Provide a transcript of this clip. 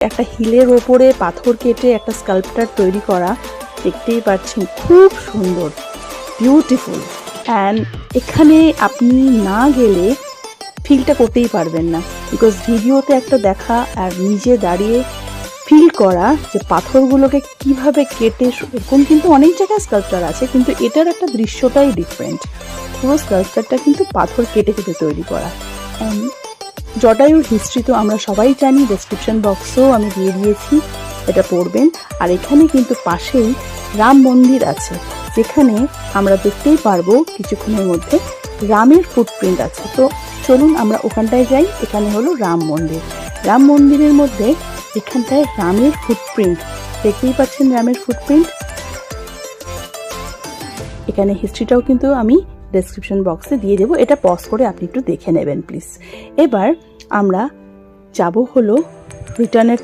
একটা হিলের ওপরে পাথর কেটে একটা স্কাল্পচার তৈরি করা, দেখতেই পাচ্ছেন খুব সুন্দর, বিউটিফুল। অ্যান্ড এখানে আপনি না গেলে ফিলটা করতেই পারবেন না, বিকজ ভিডিওতে একটা দেখা আর নিজে দাঁড়িয়ে ফিল করা যে পাথরগুলোকে কিভাবে কেটে, এরকম কিন্তু অনেক জায়গায় স্কাল্পচার আছে, কিন্তু এটার একটা দৃশ্যটাই ডিফারেন্ট। পুরো স্কাল্পচারটা কিন্তু পাথর কেটে কেটে তৈরি করা। জটায়ুর হিস্ট্রি তো আমরা সবাই জানি, ডেসক্রিপশন বক্সেও আমি দিয়ে দিয়েছি, এটা পড়বেন। আর এখানে কিন্তু পাশেই রাম মন্দির আছে, যেখানে আমরা দেখতেই পারবো কিছুক্ষণের মধ্যে রামের ফুটপ্রিন্ট আছে। তো চলুন আমরা ওখানটায় যাই। এখানে হলো রাম মন্দির। রাম মন্দিরের মধ্যে এখানটায় রামের ফুটপ্রিন্ট দেখতেই পাচ্ছেন, রামের ফুটপ্রিন্ট। এখানে হিস্ট্রিটাও কিন্তু আমি ডেসক্রিপশন বক্সে দিয়ে দেবো, এটা পজ করে আপনি একটু দেখে নেবেন প্লিজ। এবার আমরা যাব হলো রিটার্নের